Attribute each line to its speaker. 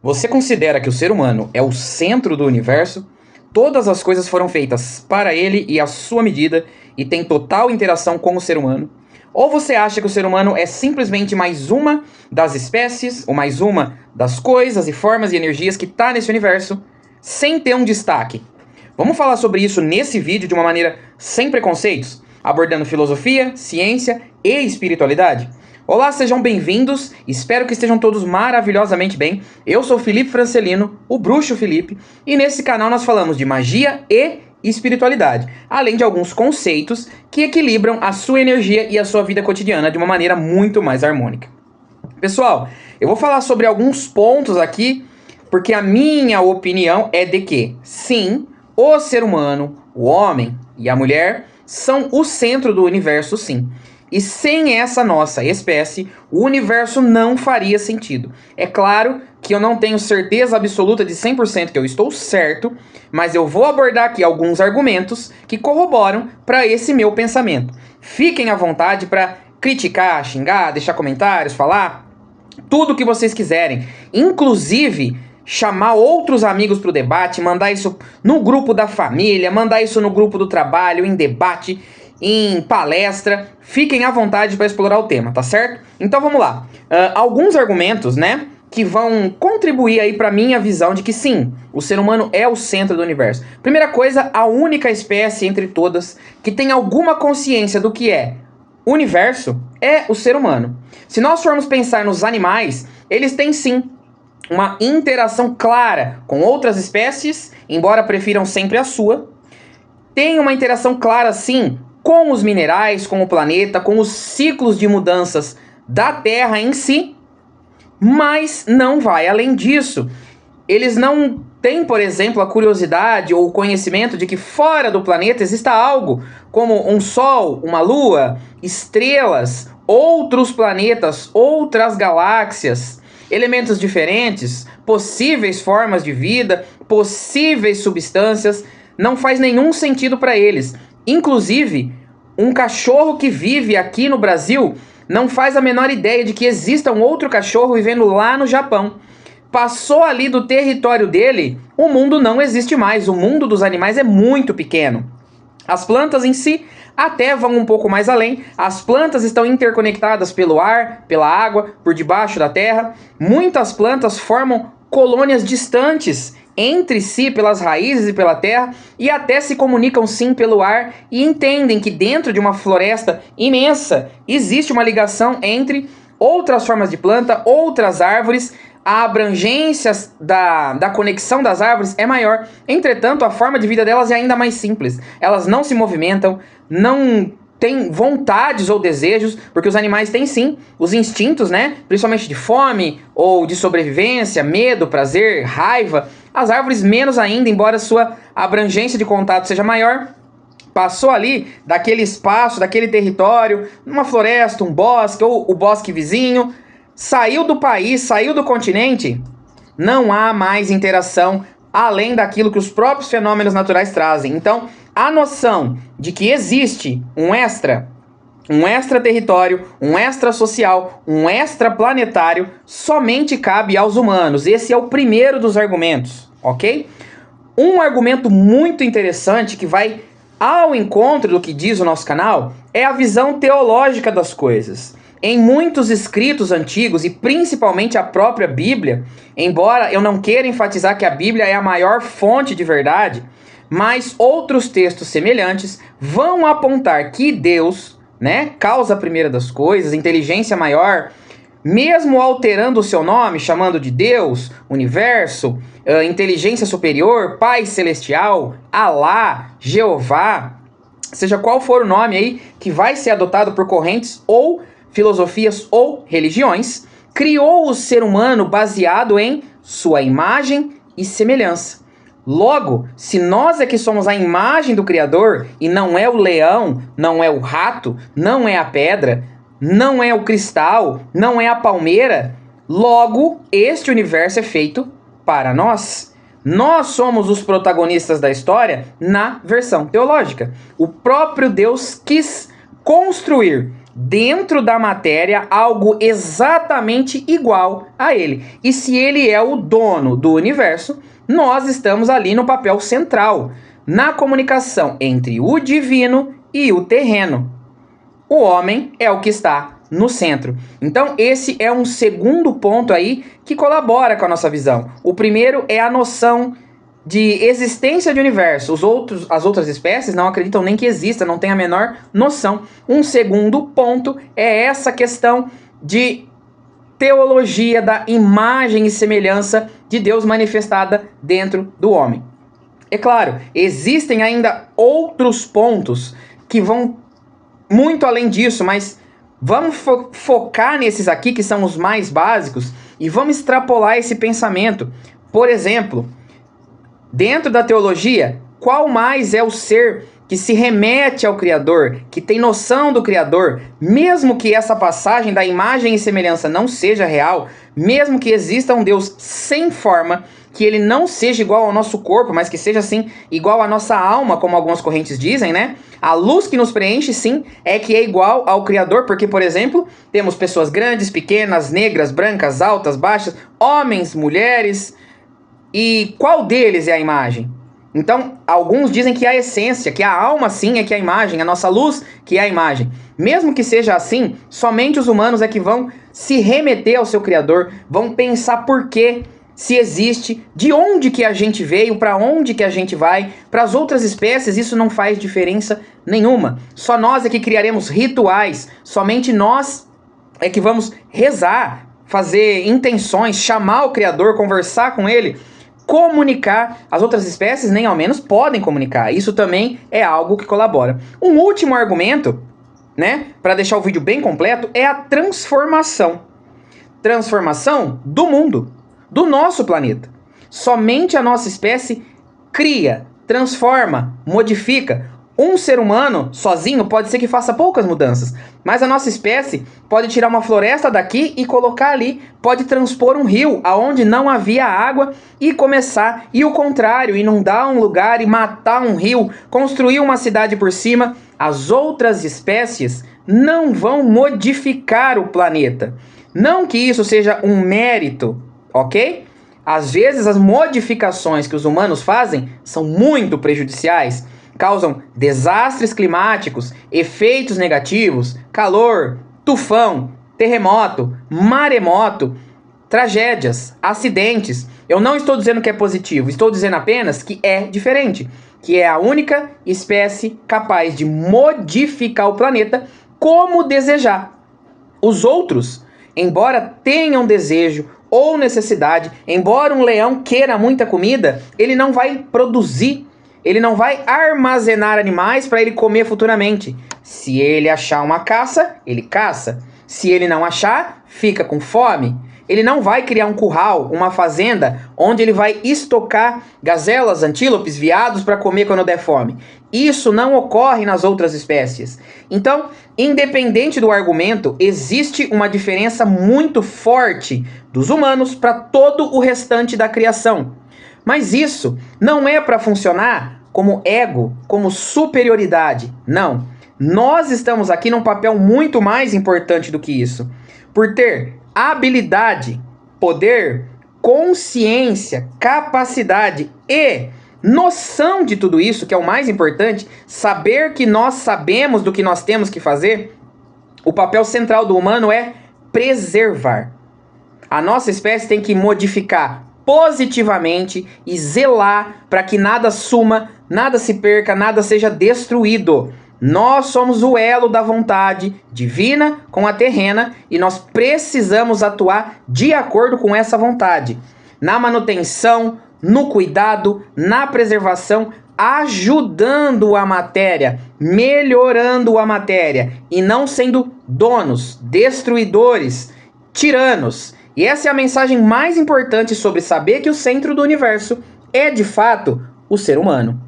Speaker 1: Você considera que o ser humano é o centro do universo? Todas as coisas foram feitas para ele e à sua medida e tem total interação com o ser humano? Ou você acha que o ser humano é simplesmente mais uma das espécies, ou mais uma das coisas e formas e energias que está nesse universo, sem ter um destaque? Vamos falar sobre isso nesse vídeo de uma maneira sem preconceitos, abordando filosofia, ciência e espiritualidade? Olá, sejam bem-vindos, espero que estejam todos maravilhosamente bem. Eu sou Felipe Francelino, o Bruxo Felipe, e nesse canal nós falamos de magia e espiritualidade, além de alguns conceitos que equilibram a sua energia e a sua vida cotidiana de uma maneira muito mais harmônica. Pessoal, eu vou falar sobre alguns pontos aqui, porque a minha opinião é de que, sim, o ser humano, o homem e a mulher são o centro do universo, sim. E sem essa nossa espécie, o universo não faria sentido. É claro que eu não tenho certeza absoluta de 100% que eu estou certo, mas eu vou abordar aqui alguns argumentos que corroboram para esse meu pensamento. Fiquem à vontade para criticar, xingar, deixar comentários, falar tudo o que vocês quiserem. Inclusive, chamar outros amigos para o debate, mandar isso no grupo da família, mandar isso no grupo do trabalho, em debate, em palestra. Fiquem à vontade para explorar o tema, tá certo? Então vamos lá. Alguns argumentos, né, que vão contribuir aí para minha visão de que sim, o ser humano é o centro do universo. Primeira coisa, a única espécie entre todas que tem alguma consciência do que é universo é o ser humano. Se nós formos pensar nos animais, eles têm sim uma interação clara com outras espécies, embora prefiram sempre a sua. Tem uma interação clara, sim, com os minerais, com o planeta, com os ciclos de mudanças da Terra em si, mas não vai além disso. Eles não têm, por exemplo, a curiosidade ou o conhecimento de que fora do planeta exista algo como um Sol, uma Lua, estrelas, outros planetas, outras galáxias, elementos diferentes, possíveis formas de vida, possíveis substâncias. Não faz nenhum sentido para eles. Inclusive, um cachorro que vive aqui no Brasil não faz a menor ideia de que exista um outro cachorro vivendo lá no Japão. Passou ali do território dele, o mundo não existe mais. O mundo dos animais é muito pequeno. As plantas em si até vão um pouco mais além. As plantas estão interconectadas pelo ar, pela água, por debaixo da terra. Muitas plantas formam colônias distantes entre si pelas raízes e pela terra, e até se comunicam sim pelo ar e entendem que dentro de uma floresta imensa existe uma ligação entre outras formas de planta, outras árvores. A abrangência da conexão das árvores é maior. Entretanto, a forma de vida delas é ainda mais simples. Elas não se movimentam, não têm vontades ou desejos, porque os animais têm sim os instintos, né? Principalmente de fome ou de sobrevivência, medo, prazer, raiva. As árvores menos ainda, embora sua abrangência de contato seja maior. Passou ali daquele espaço, daquele território, numa floresta, um bosque ou o bosque vizinho, saiu do país, saiu do continente, não há mais interação além daquilo que os próprios fenômenos naturais trazem. Então, a noção de que existe um extraterritório, um extrasocial, um extraplanetário, somente cabe aos humanos. Esse é o primeiro dos argumentos, ok? Um argumento muito interessante que vai ao encontro do que diz o nosso canal é a visão teológica das coisas. Em muitos escritos antigos, e principalmente a própria Bíblia, embora eu não queira enfatizar que a Bíblia é a maior fonte de verdade, mas outros textos semelhantes vão apontar que Deus, né, causa primeira das coisas, inteligência maior, mesmo alterando o seu nome, chamando de Deus, universo, inteligência superior, Pai celestial, Alá, Jeová, seja qual for o nome aí que vai ser adotado por correntes ou filosofias ou religiões, criou o ser humano baseado em sua imagem e semelhança. Logo, se nós é que somos a imagem do Criador, e não é o leão, não é o rato, não é a pedra, não é o cristal, não é a palmeira, logo, este universo é feito para nós. Nós somos os protagonistas da história na versão teológica. O próprio Deus quis construir dentro da matéria algo exatamente igual a ele. E se ele é o dono do universo, nós estamos ali no papel central, na comunicação entre o divino e o terreno. O homem é o que está no centro. Então, esse é um segundo ponto aí que colabora com a nossa visão. O primeiro é a noção de existência de universo. As outras espécies não acreditam nem que exista, não têm a menor noção. Um segundo ponto é essa questão de teologia da imagem e semelhança de Deus manifestada dentro do homem. É claro, existem ainda outros pontos que vão muito além disso, mas vamos focar nesses aqui que são os mais básicos e vamos extrapolar esse pensamento. Por exemplo, dentro da teologia, qual mais é o ser que se remete ao Criador, que tem noção do Criador, mesmo que essa passagem da imagem e semelhança não seja real, mesmo que exista um Deus sem forma, que ele não seja igual ao nosso corpo, mas que seja assim igual à nossa alma, como algumas correntes dizem, né? A luz que nos preenche, sim, é que é igual ao Criador, porque, por exemplo, temos pessoas grandes, pequenas, negras, brancas, altas, baixas, homens, mulheres, e qual deles é a imagem? Então, alguns dizem que a essência, que a alma sim é que é a imagem, a nossa luz que é a imagem. Mesmo que seja assim, somente os humanos é que vão se remeter ao seu Criador, vão pensar por quê, se existe, de onde que a gente veio, para onde que a gente vai. Para as outras espécies isso não faz diferença nenhuma. Só nós é que criaremos rituais, somente nós é que vamos rezar, fazer intenções, chamar o Criador, conversar com ele, comunicar. As outras espécies nem ao menos podem comunicar. Isso também é algo que colabora. Um último argumento, né, para deixar o vídeo bem completo, é a transformação. Transformação do mundo, do nosso planeta. Somente a nossa espécie cria, transforma, modifica. Um ser humano sozinho pode ser que faça poucas mudanças, mas a nossa espécie pode tirar uma floresta daqui e colocar ali, pode transpor um rio aonde não havia água e começar, e o contrário, inundar um lugar e matar um rio, construir uma cidade por cima. As outras espécies não vão modificar o planeta. Não que isso seja um mérito, ok? Às vezes as modificações que os humanos fazem são muito prejudiciais. Causam desastres climáticos, efeitos negativos, calor, tufão, terremoto, maremoto, tragédias, acidentes. Eu não estou dizendo que é positivo, estou dizendo apenas que é diferente, que é a única espécie capaz de modificar o planeta como desejar. Os outros, embora tenham desejo ou necessidade, embora um leão queira muita comida, ele não vai produzir. Ele não vai armazenar animais para ele comer futuramente. Se ele achar uma caça, ele caça. Se ele não achar, fica com fome. Ele não vai criar um curral, uma fazenda, onde ele vai estocar gazelas, antílopes, veados para comer quando der fome. Isso não ocorre nas outras espécies. Então, independente do argumento, existe uma diferença muito forte dos humanos para todo o restante da criação. Mas isso não é para funcionar como ego, como superioridade. Não. Nós estamos aqui num papel muito mais importante do que isso. Por ter habilidade, poder, consciência, capacidade e noção de tudo isso, que é o mais importante, saber que nós sabemos do que nós temos que fazer, o papel central do humano é preservar. A nossa espécie tem que modificar positivamente e zelar para que nada suma, nada se perca, nada seja destruído. Nós somos o elo da vontade divina com a terrena e nós precisamos atuar de acordo com essa vontade. Na manutenção, no cuidado, na preservação, ajudando a matéria, melhorando a matéria e não sendo donos, destruidores, tiranos. E essa é a mensagem mais importante sobre saber que o centro do universo é, de fato, o ser humano.